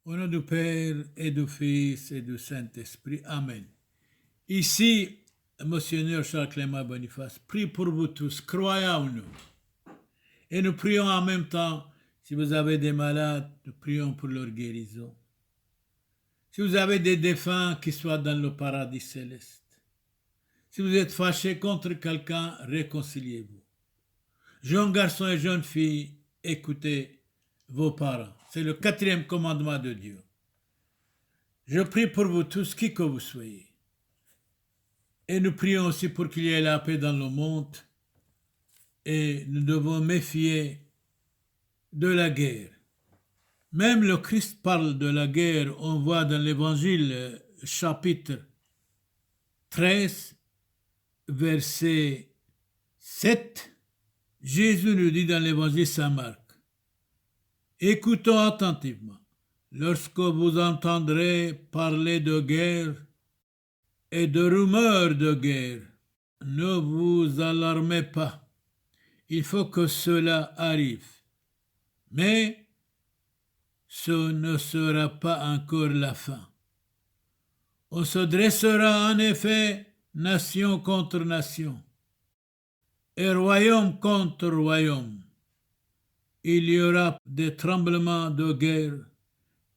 Au nom du Père et du Fils et du Saint-Esprit. Amen. Ici, Monseigneur Charles Clément Boniface prie pour vous tous, croyez en nous. Et nous prions en même temps, si vous avez des malades, nous prions pour leur guérison. Si vous avez des défunts, qu'ils soient dans le paradis céleste. Si vous êtes fâché contre quelqu'un, réconciliez-vous. Jeunes garçons et jeunes filles, écoutez vos parents. C'est le 4e commandement de Dieu. Je prie pour vous tous, qui que vous soyez. Et nous prions aussi pour qu'il y ait la paix dans le monde. Et nous devons méfier de la guerre. Même le Christ parle de la guerre. On voit dans l'Évangile, chapitre 13, verset 7. Jésus nous dit dans l'Évangile Saint-Marc, « Écoutons attentivement. Lorsque vous entendrez parler de guerre et de rumeurs de guerre, ne vous alarmez pas. Il faut que cela arrive. Mais ce ne sera pas encore la fin. On se dressera en effet nation contre nation et royaume contre royaume. Il y aura des tremblements de guerre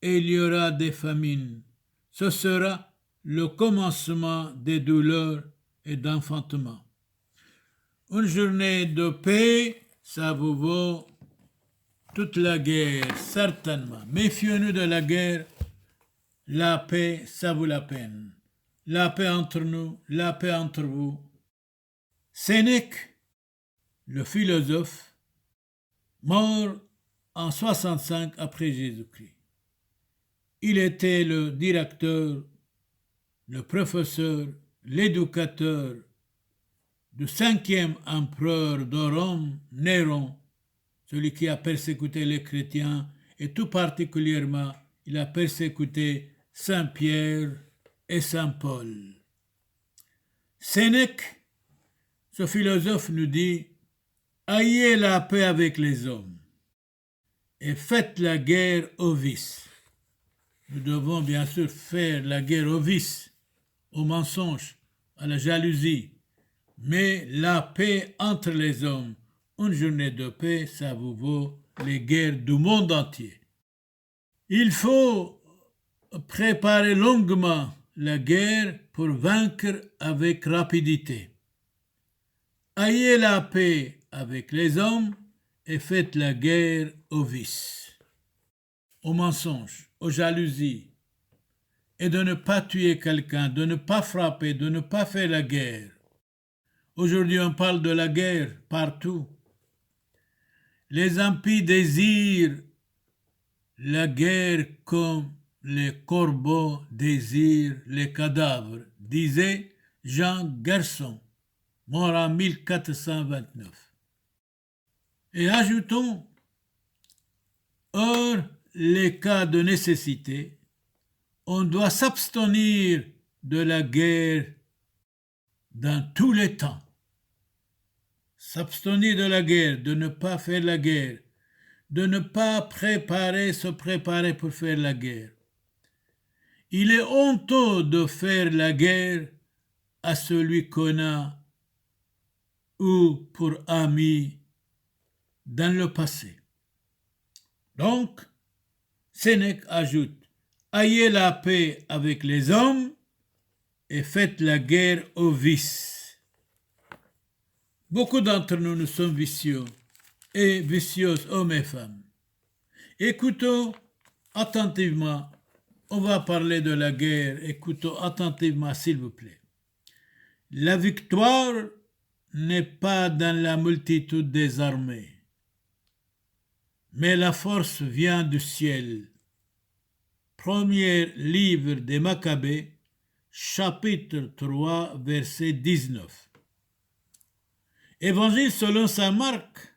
et il y aura des famines. Ce sera le commencement des douleurs et d'enfantement. Une journée de paix, ça vous vaut toute la guerre, certainement. Méfiez-nous de la guerre. La paix, ça vaut la peine. La paix entre nous, la paix entre vous. Sénèque, le philosophe, mort en 65 après Jésus-Christ. Il était le directeur, le professeur, l'éducateur du 5e empereur de Rome, Néron, celui qui a persécuté les chrétiens, et tout particulièrement, il a persécuté Saint Pierre et Saint Paul. Sénèque, ce philosophe nous dit, « Ayez la paix avec les hommes et faites la guerre aux vices. » Nous devons bien sûr faire la guerre aux vices, aux mensonges, à la jalousie, mais la paix entre les hommes, une journée de paix, ça vous vaut les guerres du monde entier. Il faut préparer longuement la guerre pour vaincre avec rapidité. Ayez la paix avec les hommes et faites la guerre aux vices, aux mensonges, aux jalousies, et de ne pas tuer quelqu'un, de ne pas frapper, de ne pas faire la guerre. Aujourd'hui, on parle de la guerre partout. Les impies désirent la guerre comme les corbeaux désirent les cadavres, disait Jean Gerson, mort en 1429. Et ajoutons, hors les cas de nécessité, on doit s'abstenir de la guerre dans tous les temps. S'abstenir de la guerre, de ne pas faire la guerre, de ne pas se préparer pour faire la guerre. Il est honteux de faire la guerre à celui qu'on a ou pour ami dans le passé. Donc, Sénèque ajoute, ayez la paix avec les hommes et faites la guerre aux vices. Beaucoup d'entre nous sommes vicieux et vicieuses, hommes et femmes. Écoutons attentivement, on va parler de la guerre, écoutons attentivement s'il vous plaît. La victoire n'est pas dans la multitude des armées, mais la force vient du ciel. Premier livre des Maccabées, chapitre 3, verset 19. Évangile selon saint Marc,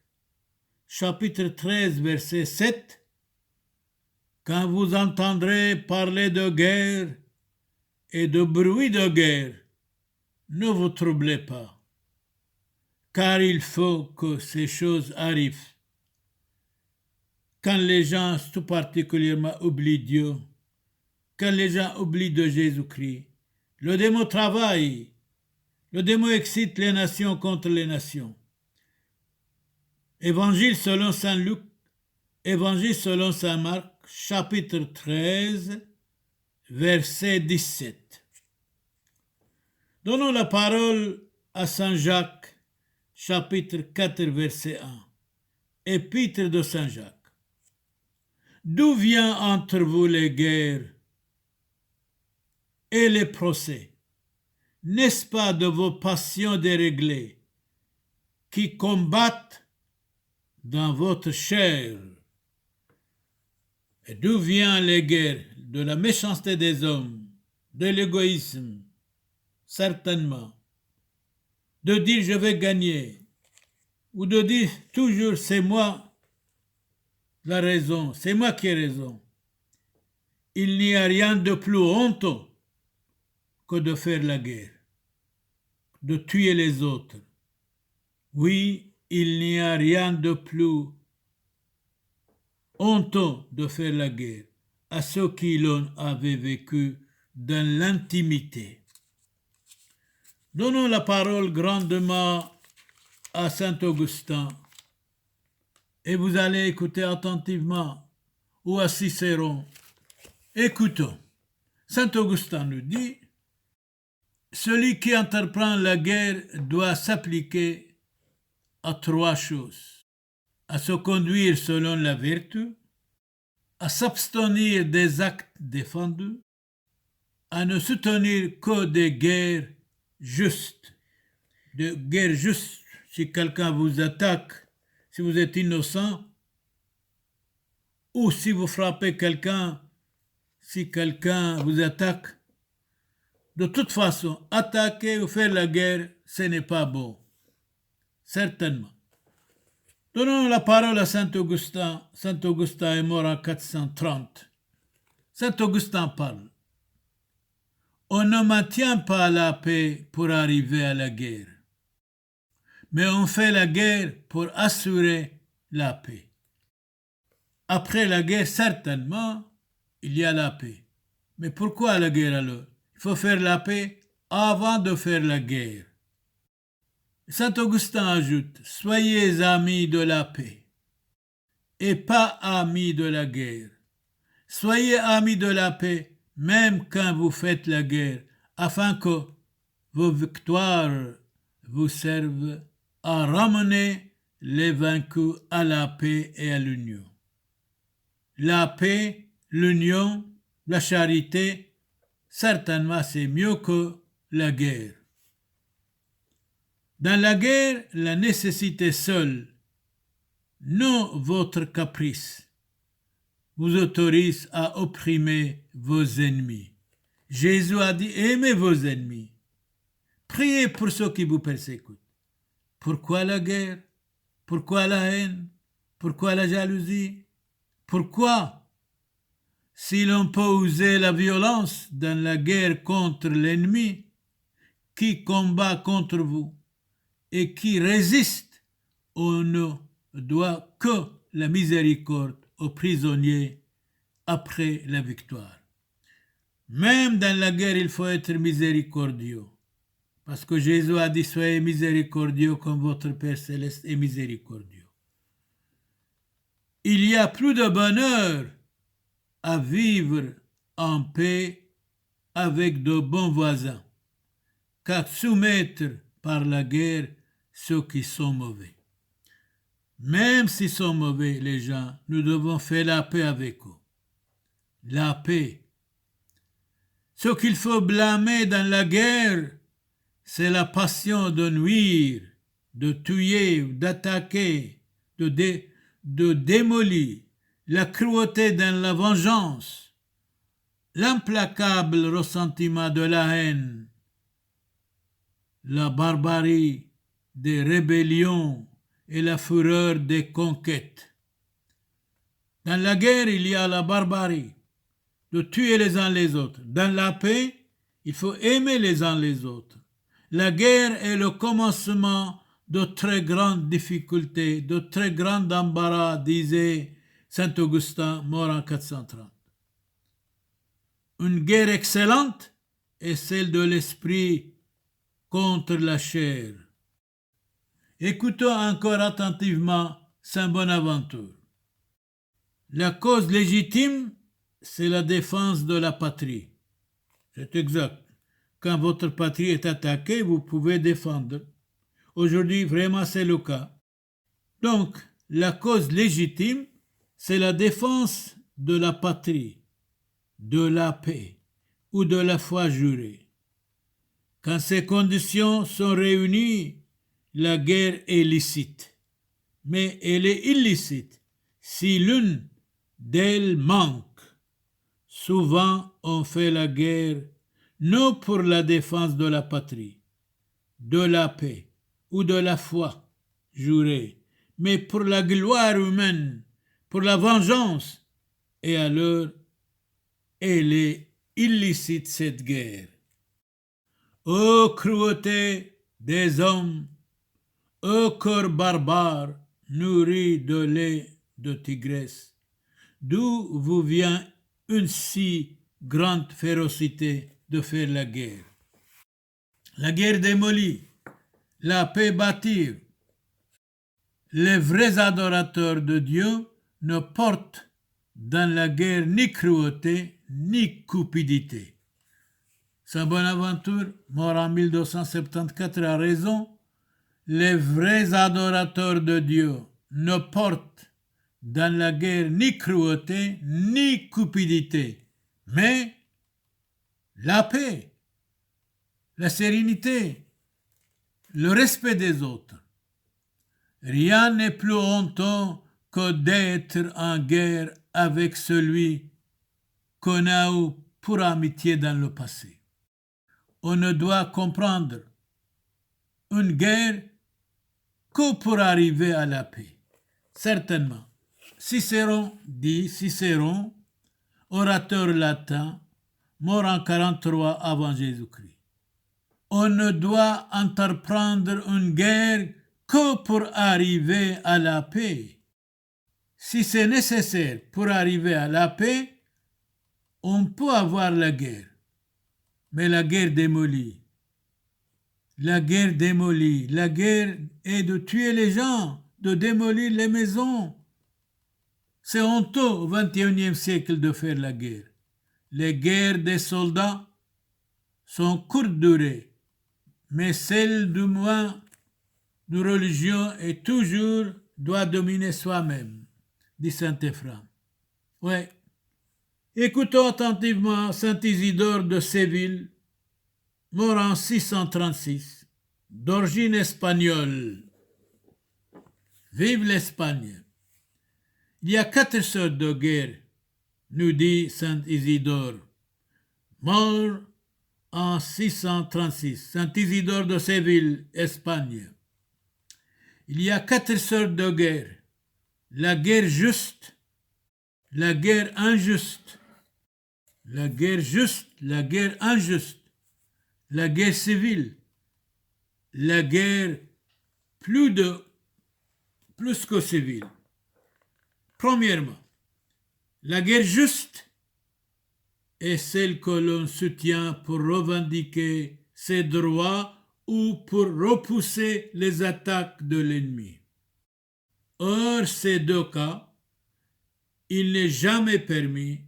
chapitre 13, verset 7. Quand vous entendrez parler de guerre et de bruit de guerre, ne vous troublez pas, car il faut que ces choses arrivent. quand les gens tout particulièrement oublient Dieu, quand les gens oublient de Jésus-Christ, le démon travaille, le démon excite les nations contre les nations. Évangile selon Saint Luc, Évangile selon Saint Marc, chapitre 13, verset 17. Donnons la parole à Saint Jacques, chapitre 4, verset 1. Épître de Saint Jacques. D'où vient entre vous les guerres et les procès? N'est-ce pas de vos passions déréglées qui combattent dans votre chair? Et d'où viennent les guerres? De la méchanceté des hommes, de l'égoïsme, certainement. De dire je vais gagner, ou de dire toujours c'est moi la raison, c'est moi qui ai raison. Il n'y a rien de plus honteux que de faire la guerre, de tuer les autres. Oui, il n'y a rien de plus honteux de faire la guerre à ceux qui l'ont avaient vécu dans l'intimité. Donnons la parole grandement à Saint Augustin et vous allez écouter attentivement, ou à Cicéron. Écoutons. Saint Augustin nous dit: celui qui entreprend la guerre doit s'appliquer à 3 choses: à se conduire selon la vertu, à s'abstenir des actes défendus, à ne soutenir que des guerres justes. De guerres justes, si quelqu'un vous attaque, si vous êtes innocent, ou si vous frappez quelqu'un, si quelqu'un vous attaque. De toute façon, attaquer ou faire la guerre, ce n'est pas bon. Certainement. Donnons la parole à Saint Augustin. Saint Augustin est mort en 430. Saint Augustin parle. On ne maintient pas la paix pour arriver à la guerre, mais on fait la guerre pour assurer la paix. Après la guerre, certainement, il y a la paix. Mais pourquoi la guerre alors? Il faut faire la paix avant de faire la guerre. Saint Augustin ajoute: soyez amis de la paix et pas amis de la guerre. Soyez amis de la paix même quand vous faites la guerre, afin que vos victoires vous servent à ramener les vaincus à la paix et à l'union. La paix, l'union, la charité, certainement c'est mieux que la guerre. Dans la guerre, la nécessité seule, non votre caprice, vous autorise à opprimer vos ennemis. Jésus a dit: aimez vos ennemis. Priez pour ceux qui vous persécutent. Pourquoi la guerre? Pourquoi la haine? Pourquoi la jalousie? Pourquoi? Si l'on peut user la violence dans la guerre contre l'ennemi qui combat contre vous et qui résiste, on ne doit que la miséricorde aux prisonniers après la victoire. Même dans la guerre, il faut être miséricordieux. Parce que Jésus a dit: soyez miséricordieux comme votre Père céleste est miséricordieux. Il y a plus de bonheur à vivre en paix avec de bons voisins qu'à soumettre par la guerre ceux qui sont mauvais. Même s'ils sont mauvais, les gens, nous devons faire la paix avec eux. La paix. Ce qu'il faut blâmer dans la guerre, c'est la passion de nuire, de tuer, d'attaquer, de démolir, la cruauté dans la vengeance, l'implacable ressentiment de la haine, la barbarie des rébellions et la fureur des conquêtes. Dans la guerre, il y a la barbarie, de tuer les uns les autres. Dans la paix, il faut aimer les uns les autres. La guerre est le commencement de très grandes difficultés, de très grands embarras, disait Saint Augustin, mort en 430. Une guerre excellente est celle de l'esprit contre la chair. Écoutons encore attentivement Saint Bonaventure. La cause légitime, c'est la défense de la patrie. C'est exact. Quand votre patrie est attaquée, vous pouvez défendre. Aujourd'hui, vraiment, c'est le cas. Donc, la cause légitime, c'est la défense de la patrie, de la paix ou de la foi jurée. Quand ces conditions sont réunies, la guerre est licite. Mais elle est illicite si l'une d'elles manque. Souvent, on fait la guerre non pour la défense de la patrie, de la paix ou de la foi jurée, mais pour la gloire humaine, pour la vengeance. Et alors, elle est illicite cette guerre. Ô cruauté des hommes, ô corps barbare, nourri de lait de tigresse, d'où vous vient une si grande férocité de faire la guerre? La guerre démolit, la paix bâtir. Les vrais adorateurs de Dieu ne portent dans la guerre ni cruauté ni cupidité. Saint Bonaventure, mort en 1274, a raison. Les vrais adorateurs de Dieu ne portent dans la guerre ni cruauté ni cupidité, mais la paix, la sérénité, le respect des autres. Rien n'est plus honteux que d'être en guerre avec celui qu'on a eu pour amitié dans le passé. On ne doit comprendre une guerre que pour arriver à la paix. Certainement. Cicéron dit, Cicéron, orateur latin, mort en 43 avant Jésus-Christ. On ne doit entreprendre une guerre que pour arriver à la paix. Si c'est nécessaire pour arriver à la paix, on peut avoir la guerre. Mais la guerre démolit. La guerre démolit. La guerre est de tuer les gens, de démolir les maisons. C'est honteux au XXIe siècle de faire la guerre. Les guerres des soldats sont courte durée, mais celle du moins de religion est toujours doit dominer soi-même, dit saint Éphrem. Ouais. Écoutons attentivement saint Isidore de Séville, mort en 636, d'origine espagnole. Vive l'Espagne! Il y a 4 sortes de guerre, nous dit saint Isidore, mort en 636, saint Isidore de Séville, Espagne. Il y a 4 sortes de guerre. La guerre juste, la guerre injuste, la guerre juste, la guerre injuste, la guerre civile, la guerre plus que civile. Premièrement, la guerre juste est celle que l'on soutient pour revendiquer ses droits ou pour repousser les attaques de l'ennemi. Hors ces 2 cas, il n'est jamais permis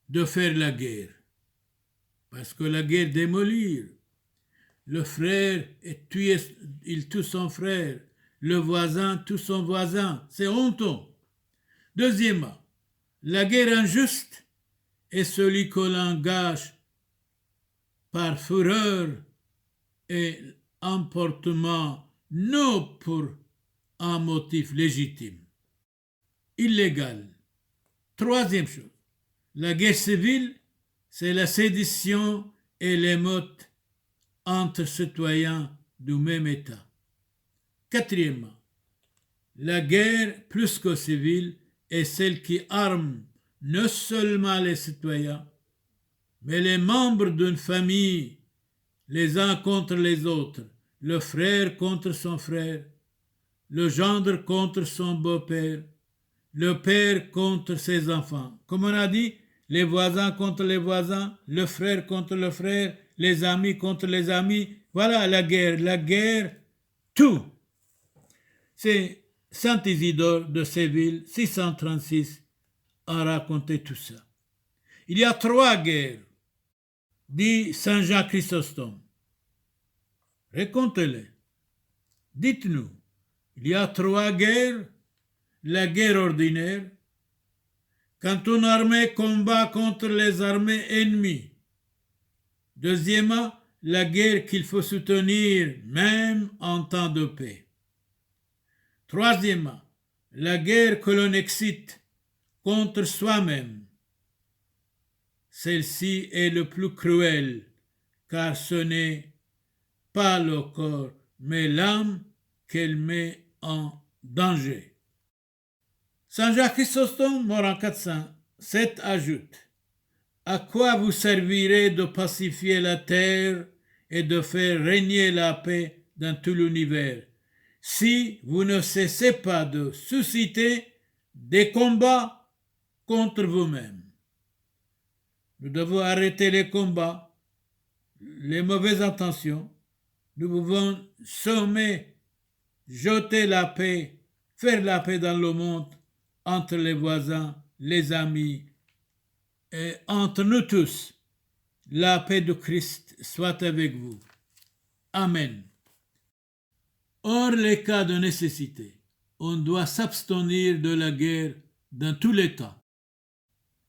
de faire la guerre, parce que la guerre démolit. Le frère il tue son frère, le voisin tue son voisin, c'est honteux. Deuxièmement, la guerre injuste est celui que l'on engage par fureur et emportement, non pour un motif légitime, illégal. Troisième chose, la guerre civile, c'est la sédition et l'émeute entre citoyens du même État. Quatrièmement, la guerre plus que civile est celle qui arme non seulement les citoyens, mais les membres d'une famille, les uns contre les autres, le frère contre son frère, le gendre contre son beau-père, le père contre ses enfants. Comme on a dit, les voisins contre les voisins, le frère contre le frère, les amis contre les amis. Voilà la guerre, tout. C'est Saint Isidore de Séville, 636, a raconté tout ça. Il y a 3 guerres, dit Saint Jean Chrysostome. Racontez-les. Dites-nous, il y a 3 guerres. La guerre ordinaire, quand une armée combat contre les armées ennemies. Deuxièmement, la guerre qu'il faut soutenir même en temps de paix. Troisièmement, la guerre que l'on excite contre soi-même. Celle-ci est le plus cruelle, car ce n'est pas le corps, mais l'âme qu'elle met en danger. Saint Jacques Chrysostome, mort en 407, ajoute: à quoi vous servirait de pacifier la terre et de faire régner la paix dans tout l'univers si vous ne cessez pas de susciter des combats contre vous-même? Nous devons arrêter les combats, les mauvaises intentions. Nous pouvons sommer, jeter la paix, faire la paix dans le monde entre les voisins, les amis, et entre nous tous. La paix de Christ soit avec vous. Amen. Hors les cas de nécessité, on doit s'abstenir de la guerre dans tous les temps.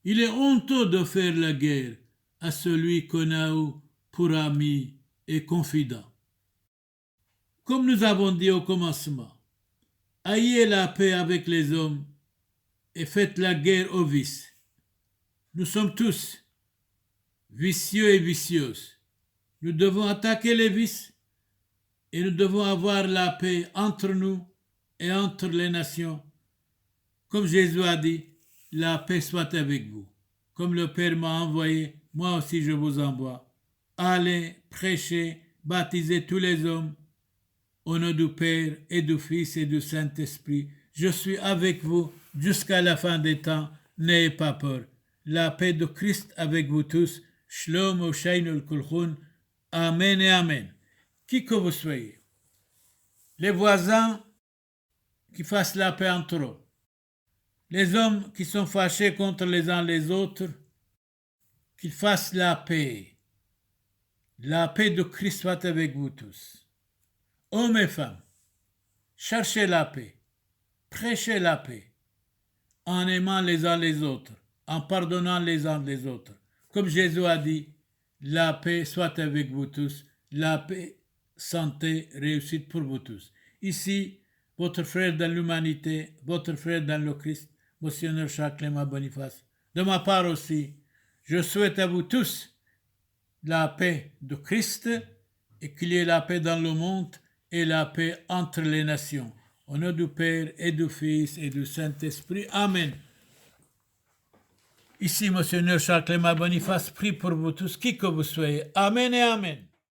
Il est honteux de faire la guerre à celui qu'on a eu pour ami et confident. Comme nous avons dit au commencement, ayez la paix avec les hommes et faites la guerre aux vices. Nous sommes tous vicieux et vicieuses. Nous devons attaquer les vices et nous devons avoir la paix entre nous et entre les nations. Comme Jésus a dit, la paix soit avec vous. Comme le Père m'a envoyé, moi aussi je vous envoie. Allez, prêchez, baptisez tous les hommes au nom du Père et du Fils et du Saint-Esprit. Je suis avec vous jusqu'à la fin des temps. N'ayez pas peur. La paix de Christ avec vous tous. Shalom Oshainu Kulchun. Amen et Amen. Qui que vous soyez, les voisins qui fassent la paix entre eux, les hommes qui sont fâchés contre les uns les autres, qu'ils fassent la paix. La paix de Christ soit avec vous tous. Hommes et femmes, cherchez la paix, prêchez la paix, en aimant les uns les autres, en pardonnant les uns les autres. Comme Jésus a dit, la paix soit avec vous tous, la paix, santé, réussite pour vous tous. Ici, votre frère dans l'humanité, votre frère dans le Christ, Monseigneur Charles Clément Boniface. De ma part aussi, je souhaite à vous tous la paix de Christ et qu'il y ait la paix dans le monde et la paix entre les nations. Au nom du Père et du Fils et du Saint-Esprit. Amen. Ici, Monseigneur Charles Clément Boniface prie pour vous tous, qui que vous soyez. Amen et Amen.